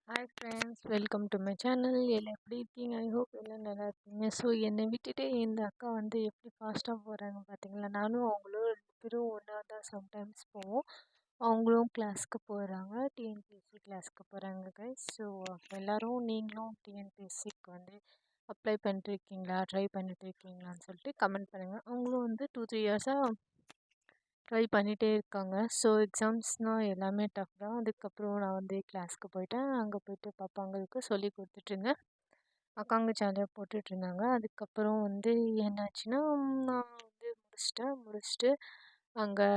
Hi friends, welcome to my channel. எல்லாம் எப்படி இருக்கீங்க? ஐ ஹோப் எல்லாம் நல்லா இருக்கீங்க. ஸோ என்னை விட்டுட்டு இந்த அக்கா வந்து எப்படி ஃபாஸ்ட்டாக போகிறாங்க பார்த்தீங்களா? நானும் அவங்களும் 2 பேரும் ஒன்றா தான் சம்டைம்ஸ் போவோம். அவங்களும் கிளாஸ்க்கு போகிறாங்க, டிஎன்பிஎஸ்சி கிளாஸ்க்கு போகிறாங்க கைஸ். ஸோ எல்லோரும் நீங்களும் டிஎன்பிஎஸ்சிக்கு வந்து அப்ளை பண்ணிட்டுருக்கீங்களா, ட்ரை பண்ணிட்டுருக்கீங்களான்னு சொல்லிட்டு கமெண்ட் பண்ணுங்கள். அவங்களும் வந்து 2-3 இயர்ஸாக ட்ரை பண்ணிகிட்டே இருக்காங்க. ஸோ எக்ஸாம்ஸ்னால் எல்லாமே டஃப் தான். அதுக்கப்புறம் நான் வந்து கிளாஸ்க்கு போயிட்டேன். அங்கே போயிட்டு பாப்பாங்களுக்கு சொல்லி கொடுத்துட்ருந்தேன். அக்காங்க ஜாலியாக போட்டுட்ருந்தாங்க. அதுக்கப்புறம் வந்து என்னாச்சுன்னா, நான் வந்து முடிச்சுட்டு அங்கே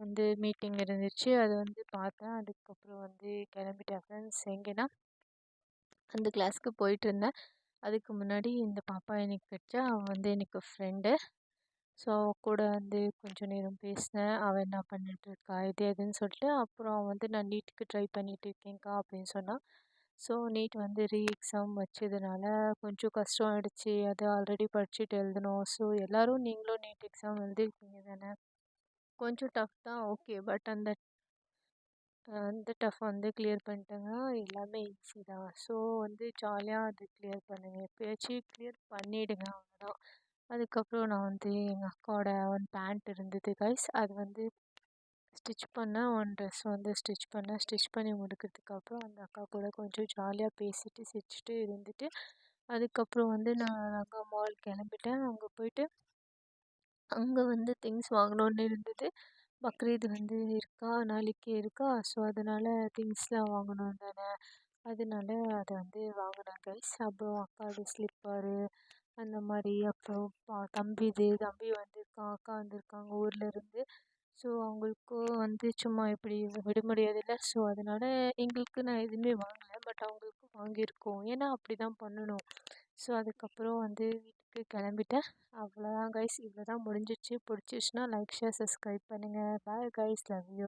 வந்து மீட்டிங் இருந்துச்சு. அதை வந்து பார்த்தேன். அதுக்கப்புறம் வந்து கிளம்பிட்டேன் ஃப்ரெண்ட்ஸ். எங்கேன்னா அந்த கிளாஸ்க்கு போயிட்டுருந்தேன். அதுக்கு முன்னாடி இந்த பாப்பா எனக்கு கிடச்சா. அவள் வந்து எனக்கு ஃப்ரெண்டு. ஸோ கூட வந்து கொஞ்சம் நேரம் பேசினேன். அவள் என்ன பண்ணிகிட்ருக்கா இது எதுன்னு சொல்லிட்டு. அப்புறம் அவள் வந்து நான் நீட்டுக்கு ட்ரை பண்ணிகிட்டு இருக்கேன்க்கா அப்படின்னு சொன்னாள். ஸோ நீட் வந்து எக்ஸாம் வச்சதுனால கொஞ்சம் கஷ்டம் ஆகிடுச்சி. அது ஆல்ரெடி படிச்சுட்டு எழுதணும். ஸோ எல்லோரும் நீங்களும் நீட் எக்ஸாம் எழுதிருக்கீங்க தானே? கொஞ்சம் டஃப் தான், ஓகே. பட் அந்த டஃப் வந்து கிளியர் பண்ணிட்டேங்க. எல்லாமே ஈஸி தான். ஸோ வந்து ஜாலியாக அது கிளியர் பண்ணுங்கள். எப்பயாச்சும் கிளியர் பண்ணிவிடுங்க, அவ்வளோதான். அதுக்கப்புறம் நான் வந்து எங்கள் அக்காவோட ஒன் பேண்ட் இருந்தது கைஸ். அது வந்து ஸ்டிச் பண்ணேன். ஒன் ட்ரெஸ் வந்து ஸ்டிச் பண்ணேன். ஸ்டிச் பண்ணி முடிக்கிறதுக்கப்புறம் அந்த அக்கா கூட கொஞ்சம் ஜாலியாக பேசிட்டு சிரிச்சுட்டு இருந்துட்டு, அதுக்கப்புறம் வந்து நான் அங்கே மால் கிளம்பிட்டேன். அங்கே போயிட்டு அங்கே வந்து திங்ஸ் வாங்கணுன்னு இருந்தது. பக்ரீத் வந்து இருக்கா, நாளைக்கு இருக்கா. ஸோ அதனால் திங்ஸ்லாம் வாங்கணும் தானே, அதனால அதை வந்து வாங்கினேன் கைஸ். அப்புறம் அக்காவோட ஸ்லிப்பரு அந்த மாதிரி. அப்புறம் தம்பி வந்திருக்கான், அக்கா வந்திருக்காங்க ஊரில் இருந்து. ஸோ அவங்களுக்கும் வந்து சும்மா இப்படி விட முடியாதுல்ல. ஸோ அதனால் எங்களுக்கு நான் எதுவுமே வாங்கலை. பட் அவங்களுக்கு வாங்கியிருக்கோம். ஏன்னா அப்படி தான் பண்ணணும். ஸோ அதுக்கப்புறம் வந்து வீட்டுக்கு கிளம்பிட்டேன். அவ்வளோதான் கைஸ், இவ்வளோ தான் முடிஞ்சிச்சு. பிடிச்சிச்சுன்னா லைக், ஷேர், சப்ஸ்கிரைப் பண்ணுங்கள். Bye guys, love you.